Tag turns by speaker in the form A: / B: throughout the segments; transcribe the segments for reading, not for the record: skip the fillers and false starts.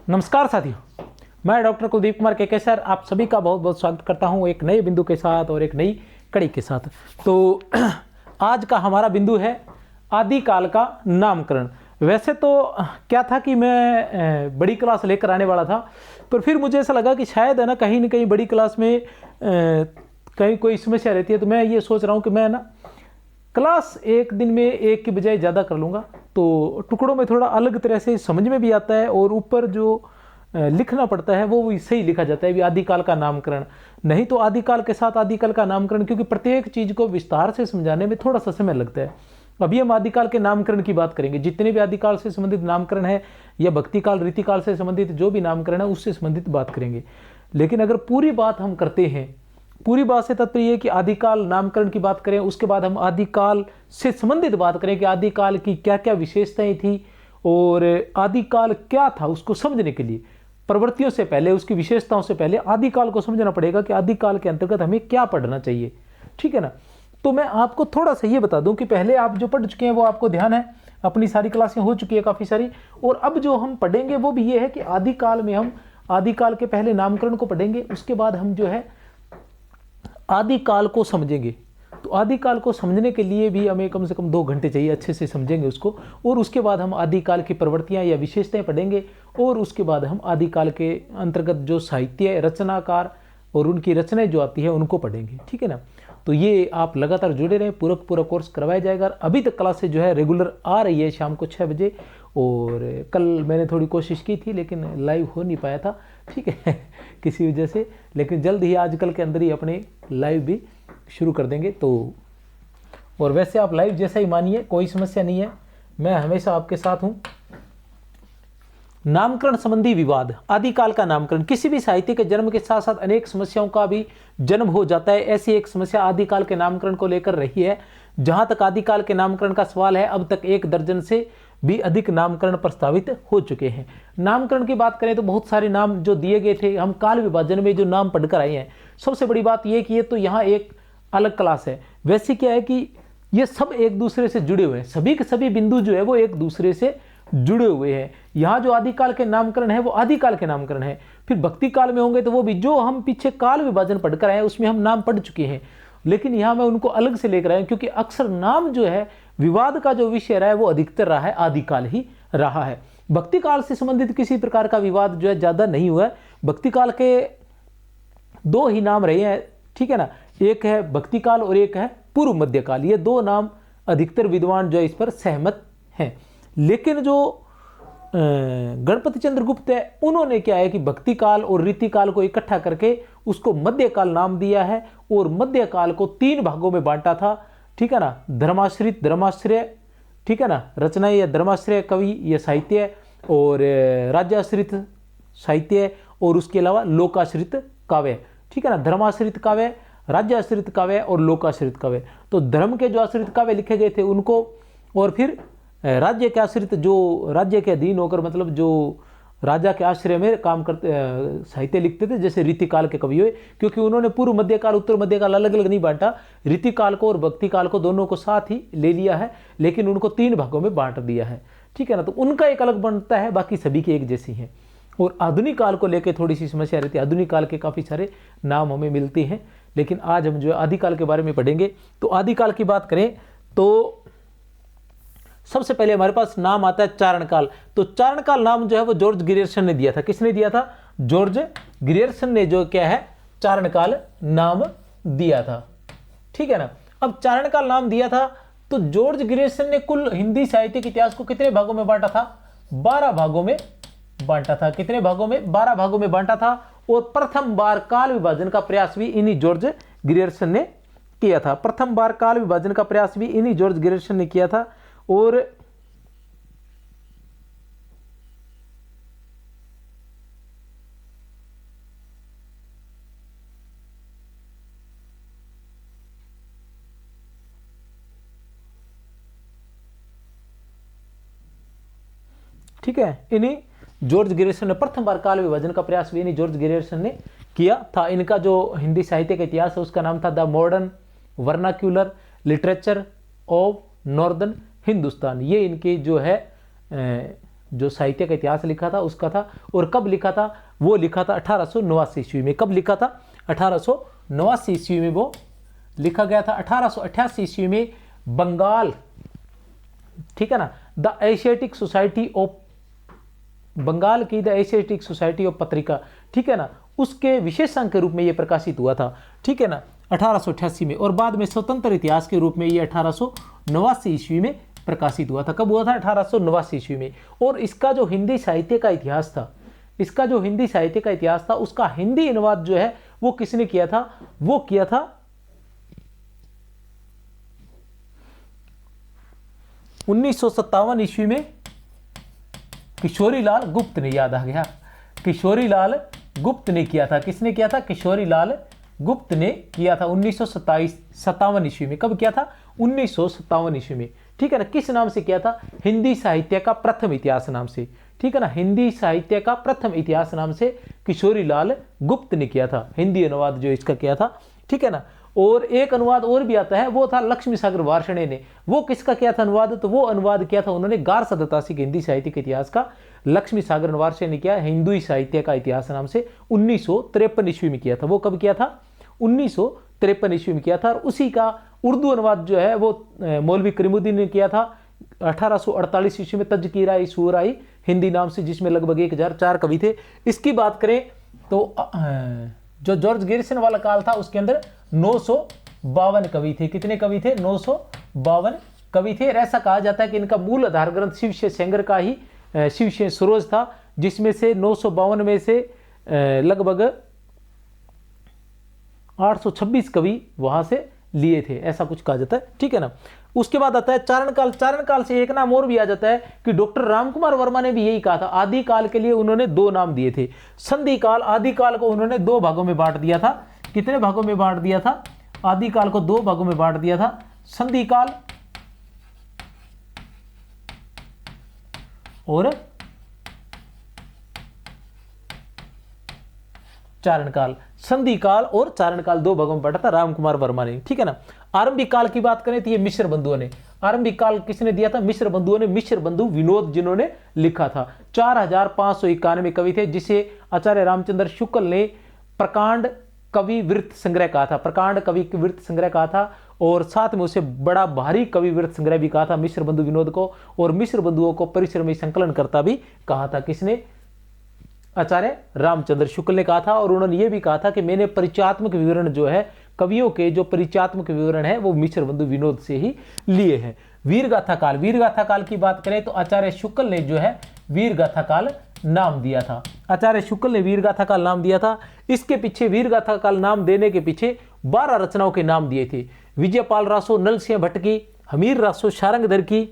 A: नमस्कार साथियों, मैं डॉक्टर कुलदीप कुमार केकेसर आप सभी का बहुत बहुत स्वागत करता हूं एक नए बिंदु के साथ और एक नई कड़ी के साथ। तो आज का हमारा बिंदु है आदिकाल का नामकरण। वैसे तो क्या था कि मैं बड़ी क्लास लेकर आने वाला था, पर फिर मुझे ऐसा लगा कि शायद है ना कहीं बड़ी क्लास में कहीं कोई समस्या रहती है। तो मैं ये सोच रहा हूँ कि मैं ना क्लास एक दिन में एक की बजाय ज़्यादा कर लूँगा, तो टुकड़ों में थोड़ा अलग तरह से समझ में भी आता है और ऊपर जो लिखना पड़ता है वो सही लिखा जाता है। भी आदिकाल का नामकरण नहीं तो आदिकाल के साथ आदिकाल का नामकरण, क्योंकि प्रत्येक चीज़ को विस्तार से समझाने में थोड़ा सा समय लगता है। अभी हम आदिकाल के नामकरण की बात करेंगे। जितने भी आदिकाल से संबंधित नामकरण है या भक्तिकाल रीतिकाल से संबंधित जो भी नामकरण है उससे संबंधित बात करेंगे। लेकिन अगर पूरी बात हम करते हैं, पूरी बात से तात्पर्य है कि आदिकाल नामकरण की बात करें, उसके बाद हम आदिकाल से संबंधित बात करें कि आदिकाल की क्या क्या विशेषताएं थी और आदिकाल क्या था। उसको समझने के लिए प्रवृत्तियों से पहले, उसकी विशेषताओं से पहले आदिकाल को समझना पड़ेगा कि आदिकाल के अंतर्गत हमें क्या पढ़ना चाहिए। ठीक है ना। तो मैं आपको थोड़ा सा ये बता दूं कि पहले आप जो पढ़ चुके हैं वो आपको ध्यान है, अपनी सारी क्लासें हो चुकी है काफ़ी सारी, और अब जो हम पढ़ेंगे वो भी ये है कि आदिकाल में हम आदिकाल के पहले नामकरण को पढ़ेंगे, उसके बाद हम जो है आदिकाल को समझेंगे। तो आदिकाल को समझने के लिए भी हमें कम से कम 2 घंटे चाहिए, अच्छे से समझेंगे उसको। और उसके बाद हम आदिकाल की प्रवृत्तियां या विशेषताएं पढ़ेंगे और उसके बाद हम आदिकाल के अंतर्गत जो साहित्य रचनाकार और उनकी रचनाएं जो आती है उनको पढ़ेंगे। ठीक है ना। तो ये आप लगातार जुड़े रहें, पूरा कोर्स करवाया जाएगा। अभी तक क्लासेज जो है रेगुलर आ रही है शाम को 6 बजे, और कल मैंने थोड़ी कोशिश की थी लेकिन लाइव हो नहीं पाया था, ठीक है किसी वजह से। लेकिन जल्द ही आजकल के अंदर ही अपने लाइव भी शुरू कर देंगे। तो और वैसे आप लाइव जैसा ही मानिए, कोई समस्या नहीं है, मैं हमेशा आपके साथ हूँ। नामकरण संबंधी विवाद। आदिकाल का नामकरण। किसी भी साहित्य के जन्म के साथ साथ अनेक समस्याओं का भी जन्म हो जाता है। ऐसी एक समस्या आदिकाल के नामकरण को लेकर रही है। जहां तक आदिकाल के नामकरण का सवाल है, अब तक 1 दर्जन से भी अधिक नामकरण प्रस्तावित हो चुके हैं। नामकरण की बात करें तो बहुत सारे नाम जो दिए गए थे, हम काल विभाजन में जो नाम पढ़कर आए हैं। सबसे बड़ी बात यह कि ये तो यहाँ एक अलग क्लास है। वैसे क्या है कि ये सब एक दूसरे से जुड़े हुए हैं, सभी के सभी बिंदु जो है वो एक दूसरे से जुड़े हुए हैं। यहाँ जो आदिकाल के नामकरण है वो आदिकाल के नामकरण है। फिर भक्ति काल में होंगे तो वो भी जो हम पीछे काल विभाजन पढ़कर आए हैं उसमें हम नाम पढ़ चुके हैं, लेकिन यहाँ मैं उनको अलग से लेकर आया, क्योंकि अक्सर नाम जो है विवाद का जो विषय रहा है वो अधिकतर रहा है आदिकाल ही रहा है। भक्ति काल से संबंधित किसी प्रकार का विवाद जो है ज्यादा नहीं हुआ है। भक्ति काल के 2 ही नाम रहे हैं, ठीक है ना। एक है भक्ति काल और एक है पूर्व मध्यकाल। ये 2 नाम अधिकतर विद्वान जो है इस पर सहमत हैं। लेकिन जो गणपति चंद्र गुप्त है उन्होंने क्या है कि भक्ति काल और रीतिकाल को इकट्ठा करके उसको मध्यकाल नाम दिया है और मध्यकाल को 3 भागों में बांटा था। ठीक है ना। धर्माश्रित धर्माश्रय, ठीक है ना, रचनाएं या धर्माश्रय कवि या साहित्य, और राज्याश्रित साहित्य, और उसके अलावा लोकाश्रित काव्य। ठीक है ना। धर्माश्रित काव्य, राज्याश्रित काव्य और लोकाश्रित काव्य। तो धर्म के जो आश्रित काव्य लिखे गए थे उनको, और फिर राज्य के आश्रित जो राज्य के अधीन होकर, मतलब जो राजा के आश्रय में काम करते साहित्य लिखते थे, जैसे रीतिकाल के कवि हुए, क्योंकि उन्होंने पूर्व मध्यकाल उत्तर मध्यकाल अलग अलग नहीं बांटा, रीतिकाल को और भक्ति काल को दोनों को साथ ही ले लिया है, लेकिन उनको 3 भागों में बांट दिया है। ठीक है ना। तो उनका एक अलग बनता है, बाकी सभी की एक जैसी है। और आधुनिक काल को लेकर थोड़ी सी समस्या रहती है। आधुनिक काल के काफ़ी सारे नाम हमें मिलते हैं, लेकिन आज हम जो है आदिकाल के बारे में पढ़ेंगे। तो आदिकाल की बात करें तो सबसे पहले हमारे पास नाम आता है चारणकाल। तो चारणकाल नाम जो है वो जॉर्ज ग्रियर्सन ने दिया था। किसने दिया था? जॉर्ज ग्रियर्सन ने जो क्या है चारणकाल नाम दिया था। ठीक है ना। अब चारणकाल नाम दिया था तो जॉर्ज ग्रियर्सन ने कुल हिंदी साहित्य के इतिहास को कितने भागों में बांटा था? 12 भागों में बांटा था। कितने भागों में? 12 भागों में बांटा था। और प्रथम बार काल विभाजन का प्रयास भी इन्हीं जॉर्ज ग्रियर्सन ने किया था। प्रथम बार काल विभाजन का प्रयास भी इन्हीं जॉर्ज ग्रियर्सन ने किया था। और ठीक है, इन्हीं जॉर्ज ग्रियर्सन ने प्रथम बार काल विभाजन का प्रयास भी इन्हीं जॉर्ज ग्रियर्सन ने किया था। इनका जो हिंदी साहित्य का इतिहास है उसका नाम था the modern vernacular literature of northern Hindustan. ये इनकी जो है जो साहित्य का इतिहास लिखा था उसका था। और कब लिखा था? वो लिखा था 1889 ईस्वी में। कब लिखा था? 1889 ईस्वी में वो लिखा गया था। 1888 ईस्वी में बंगाल, ठीक है ना, the Asiatic Society of, Bengal की द एशियाटिक सोसाइटी ऑफ पत्रिका, ठीक है ना, उसके विशेषांक के रूप में ये प्रकाशित हुआ था, ठीक है ना, 1888 में। और बाद में स्वतंत्र इतिहास के रूप में ये 1889 ईस्वी में प्रकाशित हुआ था। कब हुआ था? 1889 ईस्वी में। और इसका जो हिंदी साहित्य का इतिहास था, इसका जो हिंदी साहित्य का इतिहास था, उसका हिंदी अनुवाद जो है वो किसने किया था? वो किया था 1957 ईस्वी में किशोरीलाल गुप्त ने। याद आ गया, किशोरीलाल गुप्त ने किया था। किसने किया था? किशोरीलाल गुप्त ने किया था 1957 ईस्वी में। कब किया था? 1957 ईस्वी में, ठीक है ना। किस नाम से किया था? हिंदी साहित्य का प्रथम इतिहास नाम से, ठीक है ना, हिंदी साहित्य का प्रथम इतिहास नाम से किशोरीलाल गुप्त ने किया था हिंदी अनुवाद जो इसका किया था, ठीक है ना। और एक अनुवाद और भी आता है, वो था लक्ष्मी सागर वार्ष्णेय ने। वो किसका किया था अनुवाद? तो वो अनुवाद किया था उन्होंने गार सदतासी के हिंदी साहित्य के इतिहास का, लक्ष्मी सागर वार्ष्णेय ने किया हिंदी साहित्य का इतिहास नाम से 1953 ईस्वी में किया था। वो कब किया था? 1953 ईस्वी में किया था। और उसी का उर्दू अनुवाद जो है वो मौलवी करीमुद्दीन ने किया था 1848 ईस्वी में, तजकीरा सूराई हिंदी नाम से, जिसमें लगभग 1004 कवि थे। इसकी बात करें तो जो जॉर्ज गैरिसन वाला काल था उसके अंदर 952 कवि थे। कितने कवि थे? 952 कवि थे। ऐसा कहा जाता है कि इनका मूल आधार ग्रंथ शिवशेष सेंगर का ही शिवशेष सरोज था, जिसमें से 952 में से लगभग 826 कवि वहां से लिए थे, ऐसा कुछ कहा जाता है, ठीक है ना। उसके बाद आता है चारण काल। चारण काल से एक नाम और भी आ जाता है कि डॉक्टर रामकुमार वर्मा ने भी यही कहा था। आदि काल के लिए उन्होंने 2 नाम दिए थे। संधि काल, आदि काल को उन्होंने 2 भागों में बांट दिया था। कितने भागों में बांट दिया था? आदि काल को 2 भागों में बांट दिया था, संधि काल और चारण काल। संधि काल और चारण काल 2 भागों में बांटा था रामकुमार वर्मा ने, ठीक है ना। आरंभिक काल की बात करें तो ये मिश्र बंधुओं ने, आरंभिक काल किसने दिया था? मिश्र बंधुओं ने। मिश्र बंधु विनोद जिन्होंने लिखा था। 4591 कवि थे, जिसे आचार्य रामचंद्र शुक्ल ने प्रकांड कवि वृत्त संग्रह कहा था, प्रकांड कवि वृत्त संग्रह कहा था। और साथ में उसे बड़ा भारी कवि वृत्त संग्रह भी कहा था मिश्र बंधु विनोद को। और मिश्र बंधुओं को परिश्रमी संकलन करता भी कहा था। किसने? आचार्य रामचंद्र शुक्ल ने कहा था। और उन्होंने ये भी कहा था कि मैंने परिचयात्मक विवरण जो है, कवियों के जो परिचयात्मक विवरण है, वो मिश्र बंधु विनोद से ही लिए हैं। वीरगाथा काल, वीरगाथा काल की बात करें तो आचार्य शुक्ल ने जो है वीरगाथा काल नाम दिया था। आचार्य शुक्ल ने वीरगाथा काल नाम दिया था। इसके पीछे, वीरगाथा काल नाम देने के पीछे 12 रचनाओं के नाम दिए थे। विजयपाल रासो, नल सिंह भट्ट की, हमीर रासो शारंगधर की,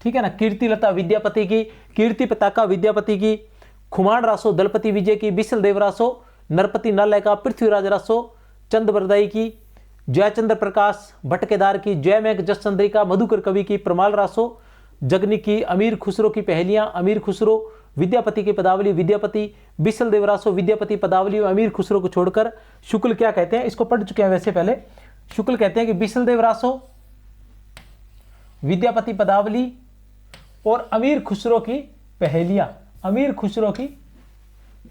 A: ठीक है ना, कीर्तिलता विद्यापति की, कीर्ति पताका विद्यापति की, खुमान रासो दलपति विजय की, बिसल देव रासो नरपति नालय का, पृथ्वीराज रासो चंद्रबरदाई की, जयचंद्र प्रकाश भट्टकेदार की, जयमेघ जसचंद्रिका मधुकर कवि की, प्रमाल रासो जगनी की, अमीर खुसरो की पहेलियां अमीर खुसरो, विद्यापति की पदावली विद्यापति, बिसल देव रासो विद्यापति पदावली और अमीर खुसरो को छोड़कर शुक्ल क्या कहते हैं? इसको पढ़ चुके हैं वैसे पहले। शुक्ल कहते हैं कि बिसल देव रासो विद्यापति पदावली और अमीर खुसरो की पहेलियां, अमीर खुसरो की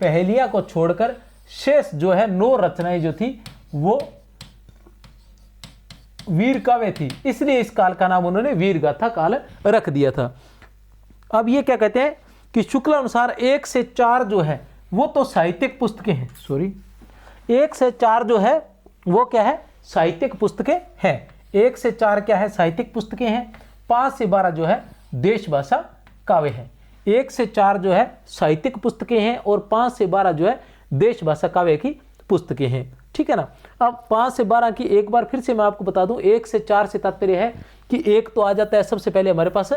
A: पहेलियां को छोड़कर शेष जो है 9 रचनाएं जो थी वो वीर काव्य थी, इसलिए इस काल का नाम उन्होंने वीरगाथा काल रख दिया था। अब ये क्या कहते हैं कि शुक्ल अनुसार 1 से 4 जो है वो तो साहित्यिक पुस्तकें हैं, 1 से 4 जो है वो क्या है? साहित्यिक पुस्तकें हैं। 1 से 4 क्या है? साहित्यिक पुस्तकें हैं। 5 से 12 जो है देश भाषा काव्य है। 1 से 4 जो है साहित्यिक पुस्तकें हैं और 5 से 12 जो है देश भाषा काव्य की पुस्तकें हैं, ठीक है ना। अब 5 से 12 की एक बार फिर से मैं आपको बता दूं, 1 से 4 से तात्पर्य है कि एक तो आ जाता है सबसे पहले हमारे पास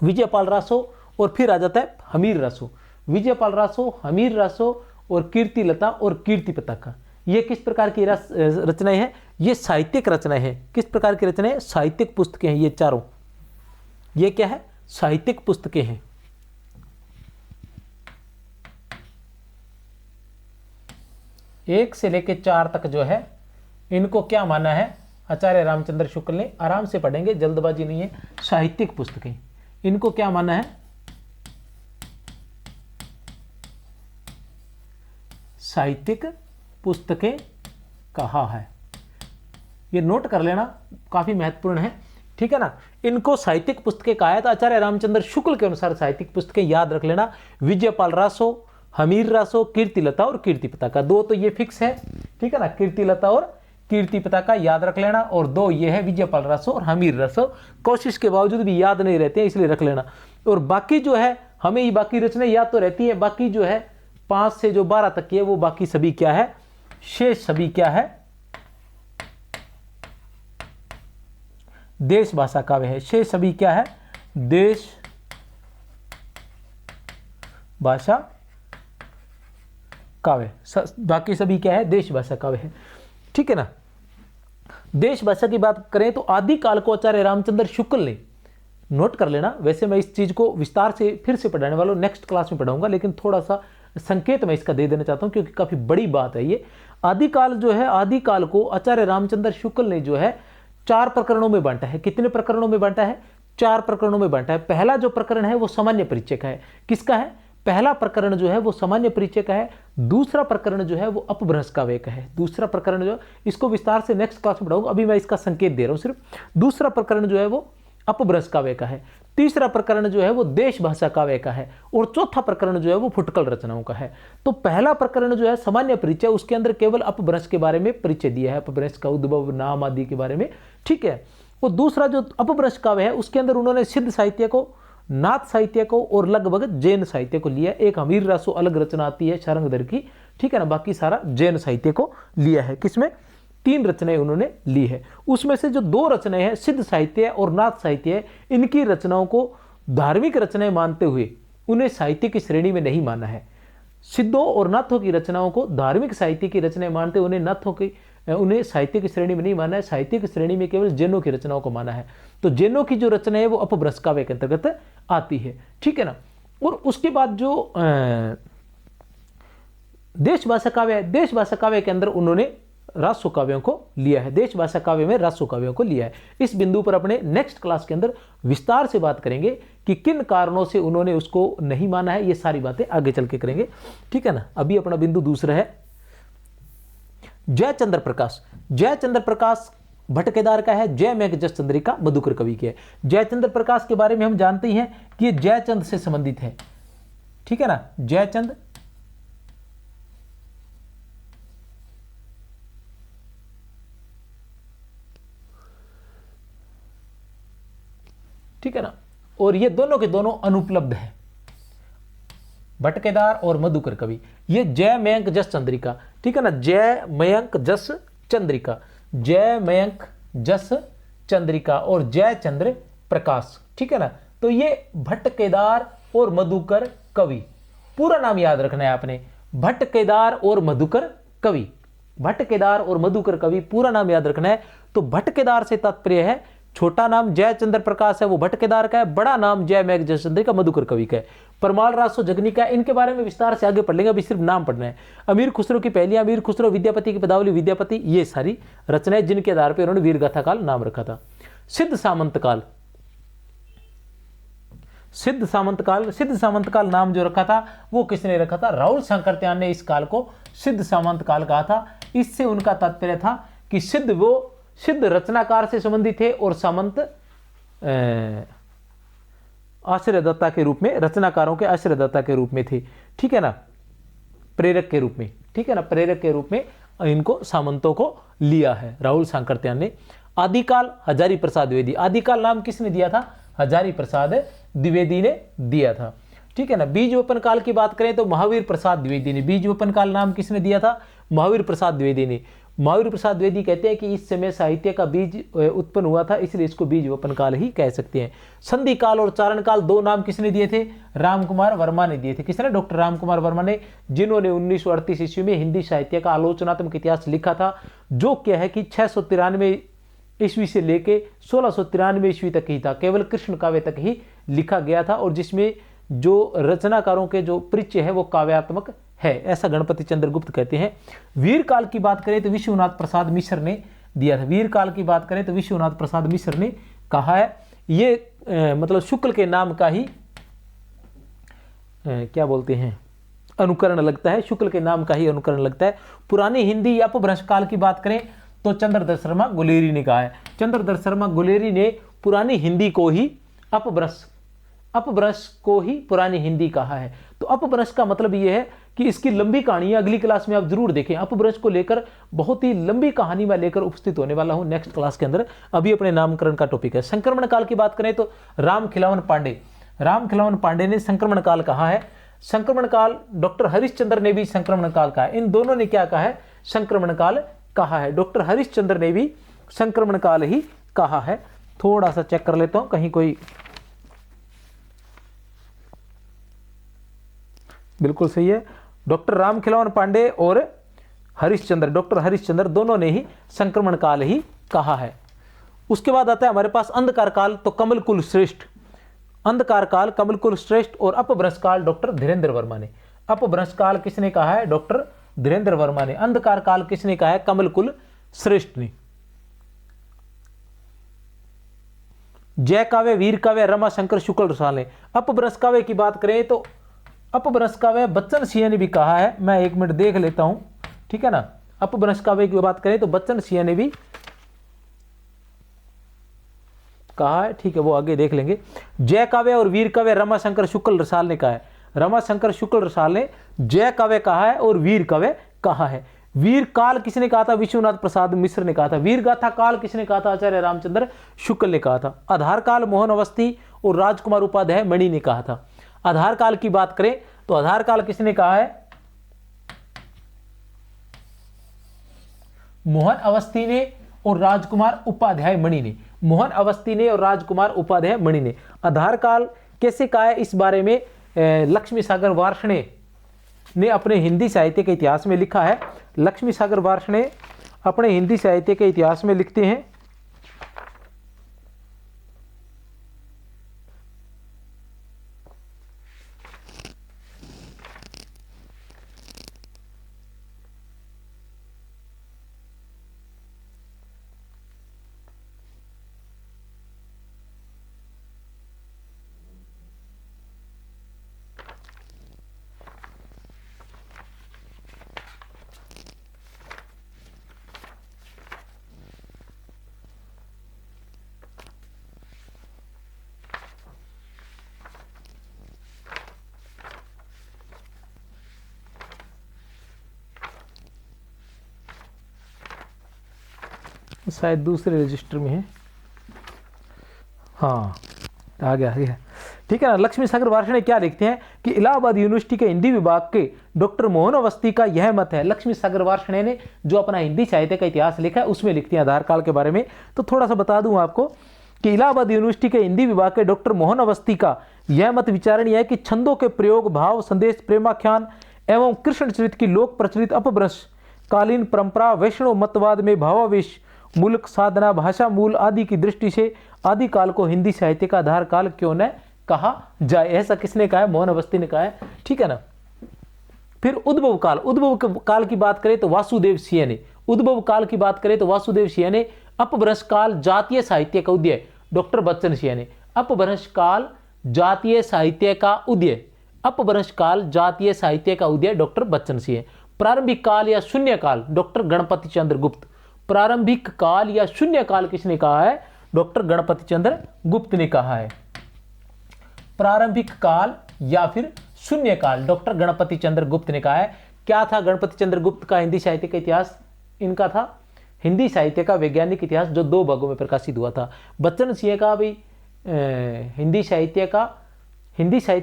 A: विजयपाल रासो और फिर आ जाता है हमीर रासो। विजयपाल रासो, हमीर रासो और कीर्तिलता और कीर्ति पताका, ये किस प्रकार की रचनाएं हैं? ये साहित्यिक रचनाएं हैं। किस प्रकार की रचनाएं? साहित्यिक पुस्तकें हैं ये चारों। ये क्या है? साहित्यिक पुस्तकें हैं। 1 से लेकर 4 तक जो है इनको क्या माना है? आचार्य रामचंद्र शुक्ल ने, आराम से पढ़ेंगे, जल्दबाजी नहीं है। साहित्यिक पुस्तकें, इनको क्या माना है? साहित्यिक पुस्तकें कहा है। ये नोट कर लेना, काफी महत्वपूर्ण है, ठीक है ना। इनको साहित्यिक पुस्तकें कहा है। तो आचार्य रामचंद्र शुक्ल के अनुसार साहित्यिक पुस्तकें याद रख लेना, विजयपाल रासो, हमीर रासो, कीर्तिलता और कीर्ति पताका। दो तो ये फिक्स है, ठीक है ना, कीर्तिलता और कीर्ति पताका याद रख लेना, और दो ये है विजयपाल रासो और हमीर रासो। कोशिश के बावजूद भी याद नहीं रहते हैं, इसलिए रख लेना। और बाकी जो है हमें ये बाकी रचनाएं याद तो रहती है, बाकी जो है 5 से जो 12 तक की है वो बाकी सभी क्या है? शेष सभी क्या है? देश भाषा काव्य है। शेष सभी क्या है? देश भाषा काव्य। बाकी सभी क्या है? देश भाषा काव्य है, ठीक है ना। देश भाषा की बात करें तो आदिकाल को आचार्य रामचंद्र शुक्ल ने, नोट कर लेना, वैसे मैं इस चीज को विस्तार से फिर से पढ़ाने वाला हूं, नेक्स्ट क्लास में पढ़ाऊंगा, लेकिन थोड़ा सा संकेत मैं इसका दे देना चाहता हूं क्योंकि काफी बड़ी बात है ये। आदिकाल जो है, आदिकाल को आचार्य रामचंद्र शुक्ल ने जो है 4 प्रकरणों में बांटा है। कितने प्रकरणों में बांटा है? 4 प्रकरणों में बांटा है। पहला जो प्रकरण है वो सामान्य परिचय का है। किसका है? पहला प्रकरण जो है वो सामान्य परिचय का है। दूसरा प्रकरण जो है वो अपभ्रंश काव्य का है। दूसरा प्रकरण जो, इसको विस्तार से नेक्स्ट क्लास में पढ़ाऊंगा, अभी मैं इसका संकेत दे रहा हूं सिर्फ। दूसरा प्रकरण जो है वो अपभ्रंश काव्य का है। तीसरा प्रकरण जो है वो देश भाषा काव्य का है, और चौथा प्रकरण जो है वो फुटकल रचनाओं का है। तो पहला प्रकरण जो है सामान्य परिचय, उसके अंदर केवल अपभ्रंश के बारे में परिचय दिया है, अपभ्रंश का उद्भव, नाम आदि के बारे में, ठीक है। और दूसरा जो अपभ्रंश काव्य है उसके अंदर उन्होंने सिद्ध साहित्य को, नाथ साहित्य को और लगभग जैन साहित्य को लिया। एक हमीर रासो अलग रचना आती है शारंगधर की, ठीक है ना, बाकी सारा जैन साहित्य को लिया है। किसमें? 3 रचनाएं उन्होंने ली है। उसमें से जो 2 रचनाएं हैं सिद्ध साहित्य और नाथ साहित्य है, इनकी रचनाओं को धार्मिक रचनाएं मानते हुए उन्हें साहित्य की श्रेणी में नहीं माना है। सिद्धों और नाथों की रचनाओं को धार्मिक साहित्य की रचनाएं मानते हुए उन्हें साहित्य की श्रेणी में नहीं माना है। साहित्य की श्रेणी में केवल जैनों की रचनाओं को माना है। तो जैनों की जो रचना है वो अपभ्रंश काव्य के अंतर्गत आती है, ठीक है ना। और उसके बाद जो देश भाषा काव्य है, देश भाषा काव्य के अंदर उन्होंने रासो काव्यों को लिया है। देश भाषा काव्य में रासो काव्यों को लिया है। इस बिंदु पर अपने नेक्स्ट क्लास के अंदर विस्तार से बात करेंगे कि किन कारणों से उन्होंने उसको नहीं माना है। ये सारी बातें आगे चल के करेंगे, ठीक है ना। अभी अपना बिंदु दूसरा है जयचंद्र प्रकाश। जयचंद्र प्रकाश भट्ट-केदार का है, जय मेघ जस चंद्रिका मधुकर कवि के है। जयचंद्र प्रकाश के बारे में हम जानते ही हैं कि ये जयचंद से संबंधित है, ठीक है ना। जयचंद ठीक है ना, और ये दोनों के दोनों अनुपलब्ध है, भट्ट-केदार और मधुकर कवि। ये जय मयंक जस चंद्रिका, ठीक है ना, जय मयंक जस चंद्रिका, जय मयंक जस चंद्रिका और जयचंद्र प्रकाश, ठीक है ना। तो ये भट्ट-केदार और मधुकर कवि, पूरा नाम याद रखना है आपने, भट्ट-केदार और मधुकर कवि। भट्ट-केदार और मधुकर कवि पूरा नाम याद रखना है। तो भट्ट-केदार से तात्पर्य है, छोटा नाम जयचंद्र प्रकाश है वो भट्ट-केदार का है, बड़ा नाम जय मेघ जस चंद्रिका मधुकर कवि का है। परमाल रासो जगनी का, इनके बारे में विस्तार से आगे पढ़ लेंगे, अभी सिर्फ नाम पढ़ना है। अमीर खुसरो की पहली, अमीर खुसरो, विद्यापति की पदावली विद्यापति, ये सारी रचनाएं जिनके आधार पर उन्होंने वीरगाथा काल नाम रखा था। सिद्ध सामंत काल, सिद्ध सामंत काल, सिद्ध सामंत काल नाम जो रखा था वो किसने रखा था? राहुल शंकरत्यान ने इस काल को सिद्ध सामंत काल कहा था। इससे उनका तात्पर्य था कि सिद्ध वो सिद्ध रचनाकार से संबंधित थे और सामंत आश्रयदाता के रूप में, रचनाकारों के आश्रयदाता के रूप में थे, ठीक है ना, प्रेरक के रूप में, ठीक है ना, प्रेरक के रूप में इनको सामंतों को लिया है राहुल शंकरत्यान ने। आदिकाल हजारी प्रसाद द्विवेदी, आदिकाल नाम किसने दिया था? हजारी प्रसाद द्विवेदी ने दिया था, ठीक है ना। बीज वपन काल की बात करें तो महावीर प्रसाद द्विवेदी ने, बीज वपन काल नाम किसने दिया था? महावीर प्रसाद द्विवेदी ने। महावीर प्रसाद द्विवेदी कहते हैं कि इस समय साहित्य का बीज उत्पन्न हुआ था, इसलिए इसको बीज वपन काल ही कह सकते हैं। संधि काल और चारण काल, 2 नाम किसने दिए थे? रामकुमार वर्मा ने दिए थे। किसने? डॉक्टर रामकुमार वर्मा ने, जिन्होंने 1938 ईस्वी में हिंदी साहित्य का आलोचनात्मक इतिहास लिखा था, जो क्या है कि 693 ईस्वी से लेके 1693 ईस्वी तक ही था, केवल कृष्ण काव्य तक ही लिखा गया था, और जिसमें जो रचनाकारों के जो परिचय है वो काव्यात्मक है, ऐसा गणपति चंद्र गुप्त कहते हैं। वीर काल की बात करें तो विश्वनाथ प्रसाद मिश्र ने दिया था। वीर काल की बात करें तो विश्वनाथ प्रसाद मिश्र ने कहा है। ये मतलब शुक्ल के नाम का ही क्या बोलते हैं अनुकरण लगता है, शुक्ल के नाम का ही अनुकरण लगता है। पुरानी हिंदी या अपभ्रंश काल की बात करें तो चंद्रधर शर्मा गुलेरी ने कहा है। चंद्रधर शर्मा गुलेरी ने पुरानी हिंदी को ही अपभ्रंश को ही पुरानी हिंदी कहा है। तो अपभ्रंश का मतलब यह है कि इसकी लंबी कहानी अगली क्लास में आप जरूर देखें। अपभ्रंश को लेकर बहुत ही लंबी कहानी में लेकर उपस्थित होने वाला हूं नेक्स्ट क्लास के अंदर। अभी अपने नामकरण का टॉपिक है। संक्रमण काल की बात करें तो राम खिलावन पांडे ने संक्रमण काल कहा है। संक्रमण काल डॉक्टर हरिश्चंद्र ने भी संक्रमण काल कहा है। इन दोनों ने क्या कहा है? संक्रमण काल कहा है। डॉक्टर हरिश्चंद्र ने भी संक्रमण काल ही कहा है। थोड़ा सा चेक कर लेता हूं कहीं कोई, बिल्कुल सही है। डॉक्टर राम खिलावन पांडे और डॉक्टर हरिश्चंद्र दोनों ने ही संक्रमण काल ही कहा है। उसके बाद आता है हमारे पास अंधकार काल, तो कमल कुल श्रेष्ठ, अंधकार काल कमल कुल श्रेष्ठ और अपभ्रंश काल डॉक्टर धीरेन्द्र वर्मा ने। अपभ्रंश काल किसने कहा है? डॉक्टर धीरेन्द्र वर्मा ने। अंधकार काल किसने कहा है? कमल कुल श्रेष्ठ ने। जय काव्य, वीर काव्य, रमाशंकर शुक्ल रसाल ने। अपभ्रंश काव्य की बात करें तो अपभ्रंश काव्य बच्चन सिंह ने भी कहा है। मैं एक मिनट देख लेता हूं, ठीक है ना। अपभ्रंश काव्य की बात करें तो बच्चन सिंह ने भी कहा है, ठीक है, वो आगे देख लेंगे। जय काव्य और वीर काव्य रमाशंकर शुक्ल रसाल ने कहा है। रमाशंकर शुक्ल रसाल ने जय काव्य कहा है और वीर काव्य कहा है। वीर काल किसने कहा था? विश्वनाथ प्रसाद मिश्र ने कहा था। वीर गाथा काल किसने कहा था? आचार्य रामचंद्र शुक्ल ने कहा था। आधार काल मोहन अवस्थी और राजकुमार उपाध्याय मणि ने कहा था। आधार काल की बात करें तो आधार काल किसने कहा है? मोहन अवस्थी ने और राजकुमार उपाध्याय मणि ने। मोहन अवस्थी ने और राजकुमार उपाध्याय मणि ने। आधार काल कैसे कहा है इस बारे में लक्ष्मी सागर वार्ष्णेय ने अपने हिंदी साहित्य के इतिहास में लिखा है। लक्ष्मी सागर वार्ष्णेय अपने हिंदी साहित्य के इतिहास में लिखते हैं, शायद दूसरे रजिस्टर में है। हाँ, आ गया, ठीक है ना। लक्ष्मी सागर वार्ष्णेय क्या लिखते हैं कि इलाहाबाद यूनिवर्सिटी के हिंदी विभाग के डॉक्टर मोहन अवस्थी का यह मत है। लक्ष्मी सागर वार्ष्णेय ने जो अपना हिंदी साहित्य का इतिहास लिखा है उसमें लिखते हैं आधार काल के बारे में। तो थोड़ा सा बता दूं आपको कि इलाहाबाद यूनिवर्सिटी के हिंदी विभाग के डॉक्टर मोहन अवस्थी का यह मत विचारणीय है कि छंदों के प्रयोग, भाव, संदेश, प्रेमाख्यान एवं कृष्ण चरित्र की लोक प्रचलित अपभ्रंश कालीन परंपरा, वैष्णव मतवाद में भावावेश, मुल्क, साधना, भाषा मूल आदि की दृष्टि से आदि काल को हिंदी साहित्य का आधार काल क्यों न कहा जाए। ऐसा किसने कहा है? मोहन अवस्थी ने कहा है, ठीक है ना। फिर उद्भव काल की बात करें तो वासुदेव सिंह ने। उद्भव काल की बात करें तो वासुदेव सिंह ने। अपभ्रंश काल जातीय साहित्य का उदय डॉक्टर बच्चन सिंह ने। अपभ्रंश काल जातीय साहित्य का उदय, अपभ्रंश काल जातीय साहित्य का उदय डॉक्टर बच्चन सिंह। प्रारंभिक काल या शून्य काल डॉक्टर गणपति चंद्र गुप्त। प्रारंभिक काल या शून्य काल किसने कहा है? डॉक्टर गणपति चंद्र गुप्त ने कहा है। प्रारंभिक काल या फिर शून्य काल डॉक्टर गणपति चंद्र गुप्त ने कहा है। क्या था गणपति चंद्र गुप्त का हिंदी साहित्य का इतिहास? इनका था हिंदी साहित्य का वैज्ञानिक इतिहास, जो 2 भागों में प्रकाशित हुआ था। बच्चन सिंह का भी हिंदी साहित्य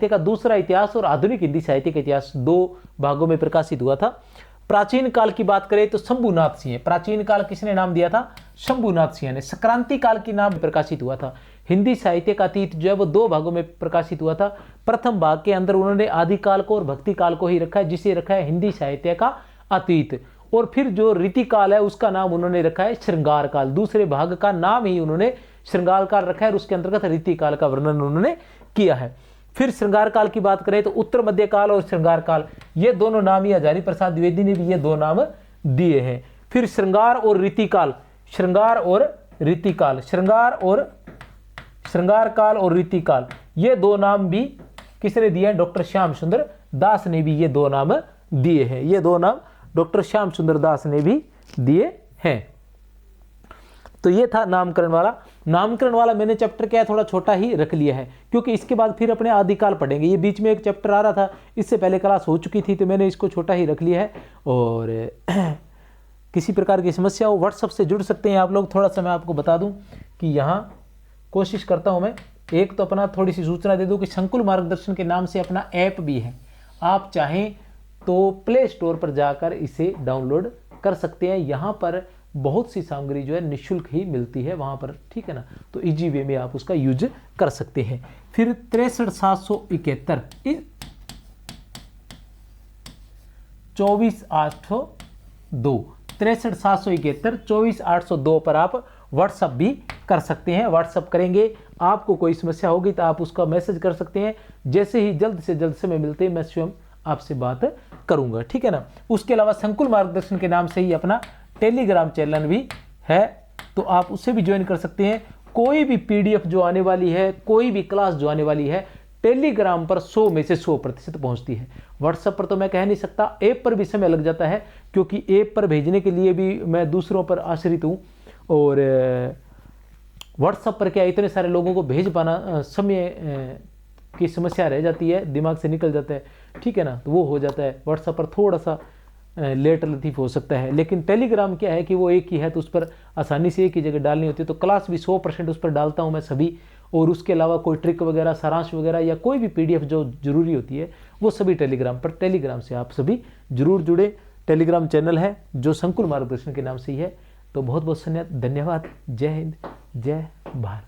A: का दूसरा इतिहास और आधुनिक हिंदी साहित्य का इतिहास 2 भागों में प्रकाशित हुआ था। प्राचीन काल की बात करें तो शंभुनाथ सिंह। प्राचीन काल किसने नाम दिया था? शंभुनाथ सिंह ने। संक्रांति काल की नाम प्रकाशित हुआ था। हिंदी साहित्य का अतीत जो है वो 2 भागों में प्रकाशित हुआ था। प्रथम भाग के अंदर उन्होंने आदि काल को और भक्ति काल को ही रखा है, जिसे रखा है हिंदी साहित्य का अतीत। और फिर जो रीति काल है उसका नाम उन्होंने रखा है श्रृंगार काल। दूसरे भाग का नाम ही उन्होंने श्रृंगार काल रखा है और उसके अंतर्गत रीति काल का वर्णन उन्होंने किया है। फिर श्रृंगार काल की बात करें तो उत्तर मध्य काल और श्रृंगार काल, ये दोनों नाम ही हजारी प्रसाद द्विवेदी ने भी ये 2 नाम दिए हैं। फिर श्रृंगार और रीति काल, श्रृंगार और रीतिकाल, श्रृंगार काल और रीतिकाल, ये दो नाम भी किसने दिए हैं? डॉक्टर श्याम सुंदर दास ने भी ये दो नाम दिए हैं। ये दो नाम डॉक्टर श्याम सुंदर दास ने भी दिए हैं। तो ये था नामकरण वाला। नामकरण वाला मैंने चैप्टर क्या है थोड़ा छोटा ही रख लिया है, क्योंकि इसके बाद फिर अपने आदिकाल पढ़ेंगे। ये बीच में एक चैप्टर आ रहा था, इससे पहले क्लास हो चुकी थी, तो मैंने इसको छोटा ही रख लिया है। और किसी प्रकार की समस्या हो व्हाट्सएप से जुड़ सकते हैं आप लोग। थोड़ा सा मैं आपको बता दूं कि यहाँ कोशिश करता हूँ मैं, एक तो अपना थोड़ी सी सूचना दे दूं कि संकुल मार्गदर्शन के नाम से अपना ऐप भी है। आप चाहें तो प्ले स्टोर पर जाकर इसे डाउनलोड कर सकते हैं। यहाँ पर बहुत सी सामग्री जो है निःशुल्क ही मिलती है वहाँ पर, ठीक है ना। तो इजी वे में आप उसका यूज कर सकते हैं। फिर 63,771 24,802 63,771 24,802 पर आप व्हाट्सअप भी कर सकते हैं। व्हाट्सअप करेंगे, आपको कोई समस्या होगी तो आप उसका मैसेज कर सकते हैं। जैसे ही जल्द से जल्द समय मिलते हैं मैं स्वयं आपसे बात करूंगा, ठीक है ना। उसके अलावा संकुल मार्गदर्शन के नाम से ही अपना टेलीग्राम चैनल भी है, तो आप उससे भी ज्वाइन कर सकते हैं। कोई भी पीडीएफ जो आने वाली है, कोई भी क्लास जो आने वाली है, टेलीग्राम पर 100 में से 100% पहुंचती है। व्हाट्सएप पर तो मैं कह नहीं सकता, ऐप पर भी समय लग जाता है, क्योंकि ऐप पर भेजने के लिए भी मैं दूसरों पर आश्रित हूँ। और व्हाट्सएप पर क्या इतने सारे लोगों को भेज पाना समय की समस्या रह जाती है, दिमाग से निकल जाता है, ठीक है ना। तो वो हो जाता है, व्हाट्सएप पर थोड़ा सा लेट लतीफ़ हो सकता है। लेकिन टेलीग्राम क्या है कि वो एक ही है, तो उस पर आसानी से एक ही जगह डालनी होती है। तो क्लास भी 100% उस पर डालता हूँ मैं सभी। और उसके अलावा कोई ट्रिक वगैरह, सारांश वगैरह या कोई भी पीडीएफ जो जरूरी होती है वो सभी टेलीग्राम पर। टेलीग्राम से आप सभी जरूर जुड़े। टेलीग्राम चैनल है जो संकुल मार्गदर्शन के नाम से ही है। तो बहुत बहुत धन्यवाद। जय हिंद, जय भारत।